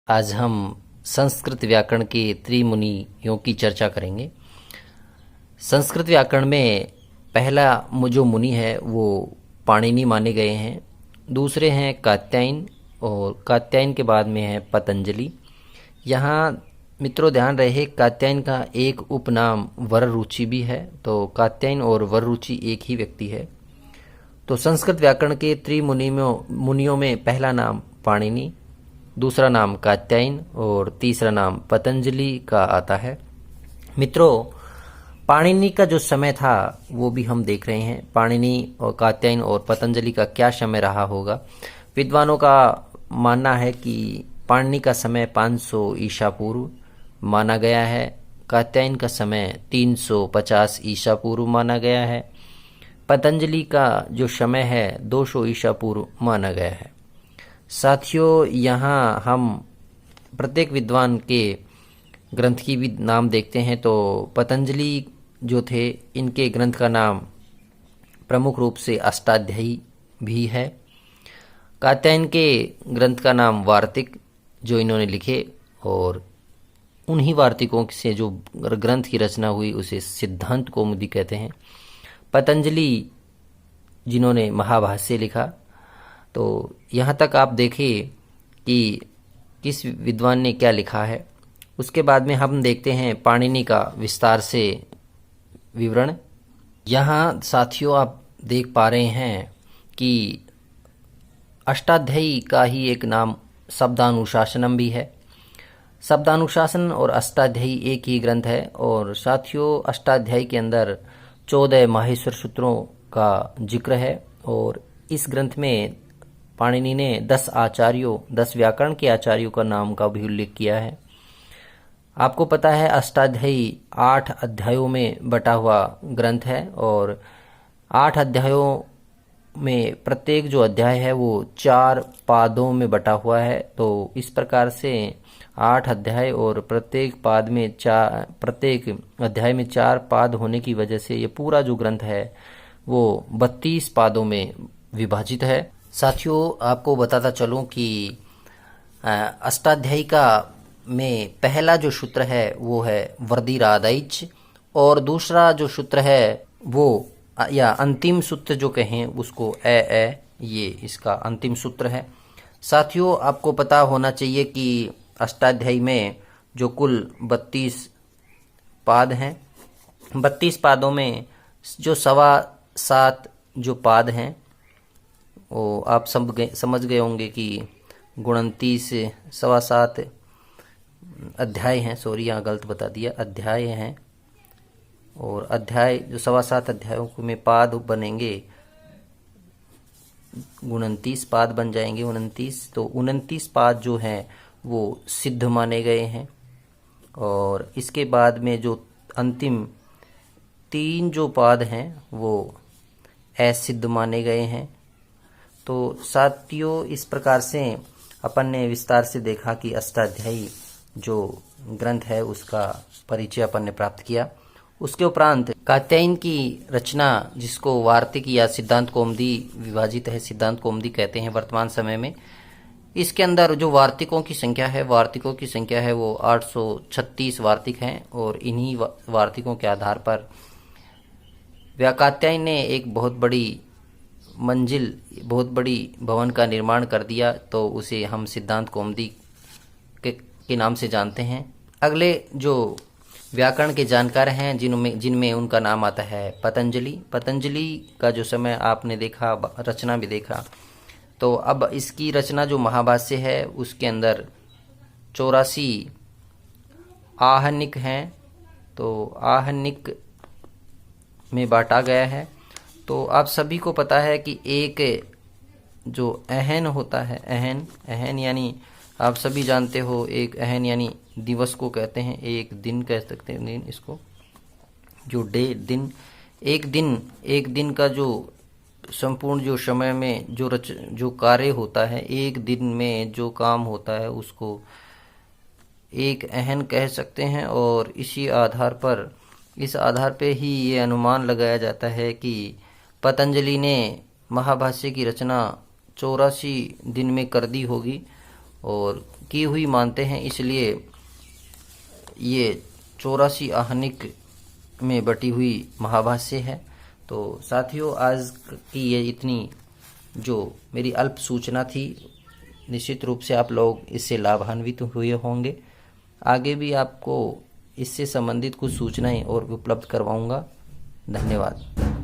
आज हम संस्कृत व्याकरण के त्रिमुनियों की चर्चा करेंगे। संस्कृत व्याकरण में पहला जो मुनि है वो पाणिनि माने गए हैं। दूसरे हैं कात्यायन और कात्यायन के बाद में है पतंजलि। यहाँ मित्रों ध्यान रहे, कात्यायन का एक उपनाम वररुचि भी है, तो कात्यायन और वररुचि एक ही व्यक्ति है। तो संस्कृत व्याकरण के मुनियों में पहला नाम पाणिनि, दूसरा नाम कात्यायन और तीसरा नाम पतंजलि का आता है। मित्रों, पाणिनि का जो समय था वो भी हम देख रहे हैं। पाणिनि और कात्यायन और पतंजलि का क्या समय रहा होगा। विद्वानों का मानना है कि पाणिनि का समय 500 ईसा पूर्व माना गया है, कात्यायन का समय 350 ईसा पूर्व माना गया है, पतंजलि का जो समय है 200 ईसा पूर्व माना गया है। साथियों, यहाँ हम प्रत्येक विद्वान के ग्रंथ की भी नाम देखते हैं। तो पतंजलि जो थे, इनके ग्रंथ का नाम प्रमुख रूप से अष्टाध्यायी भी है। कात्यायन के ग्रंथ का नाम वार्तिक जो इन्होंने लिखे, और उन्हीं वार्तिकों से जो ग्रंथ की रचना हुई उसे सिद्धांत कौमुदी कहते हैं। पतंजलि जिन्होंने महाभाष्य लिखा। तो यहाँ तक आप देखें कि किस विद्वान ने क्या लिखा है। उसके बाद में हम देखते हैं पाणिनि का विस्तार से विवरण। यहाँ साथियों आप देख पा रहे हैं कि अष्टाध्यायी का ही एक नाम शब्दानुशासनम भी है। शब्दानुशासन और अष्टाध्यायी एक ही ग्रंथ है। और साथियों, अष्टाध्यायी के अंदर 14 माहेश्वर सूत्रों का जिक्र है, और इस ग्रंथ में पाणिनि ने 10 व्याकरण के आचार्यों का नाम का भी उल्लेख किया है। आपको पता है अष्टाध्यायी 8 अध्यायों में बटा हुआ ग्रंथ है, और 8 अध्यायों में प्रत्येक जो अध्याय है वो 4 पादों में बटा हुआ है। तो इस प्रकार से 8 अध्याय और प्रत्येक अध्याय में 4 पाद होने की वजह से ये पूरा जो ग्रंथ है वो 32 पादों में विभाजित है। साथियों, आपको बताता चलूं कि अष्टाध्यायी का में पहला जो सूत्र है वो है वर्दिरादैच, और दूसरा जो सूत्र है वो या अंतिम सूत्र जो कहें उसको ये इसका अंतिम सूत्र है। साथियों, आपको पता होना चाहिए कि अष्टाध्यायी में जो कुल 32 पाद हैं, 32 पादों में जो 7.25 जो पाद हैं वो आप समझ गए होंगे कि 29 7.25 अध्याय हैं। सॉरी, यहाँ गलत बता दिया, अध्याय हैं। और अध्याय जो 7.25 अध्यायों में पाद बनेंगे, 29 पाद बन जाएंगे। 29 तो 29 पाद जो हैं वो सिद्ध माने गए हैं। और इसके बाद में जो अंतिम 3 जो पाद हैं वो असिद्ध माने गए हैं। तो साथियों, इस प्रकार से अपन ने विस्तार से देखा कि अष्टाध्यायी जो ग्रंथ है उसका परिचय अपन ने प्राप्त किया। उसके उपरांत कात्यायन की रचना, जिसको वार्तिक या सिद्धांत कौमुदी विभाजित है, सिद्धांत कौमुदी कहते हैं वर्तमान समय में। इसके अंदर जो वार्तिकों की संख्या है वो 836 वार्तिक हैं, और इन्हीं वार्तिकों के आधार पर कात्यायन ने एक बहुत बड़ी भवन का निर्माण कर दिया। तो उसे हम सिद्धांत कौमुदी के नाम से जानते हैं। अगले जो व्याकरण के जानकार हैं जिनमें उनका नाम आता है पतंजलि का जो समय आपने देखा, रचना भी देखा। तो अब इसकी रचना जो महाभाष्य है उसके अंदर 84 आहनिक हैं। तो आहनिक में बांटा गया है। तो आप सभी को पता है कि एक जो अहन होता है, अहन यानी आप सभी जानते हो, एक अहन यानी दिवस को कहते हैं, एक दिन कह सकते हैं दिन इसको, जो दिन एक दिन का जो संपूर्ण जो समय में जो कार्य होता है, एक दिन में जो काम होता है उसको एक अहन कह सकते हैं। और इस आधार पे ही ये अनुमान लगाया जाता है कि पतंजलि ने महाभाष्य की रचना 84 दिन में कर दी होगी। और की हुई मानते हैं, इसलिए ये 84 आहनिक में बटी हुई महाभाष्य है। तो साथियों, आज की ये इतनी जो मेरी अल्प सूचना थी, निश्चित रूप से आप लोग इससे लाभान्वित हुए होंगे। आगे भी आपको इससे संबंधित कुछ सूचनाएं और उपलब्ध करवाऊंगा। धन्यवाद।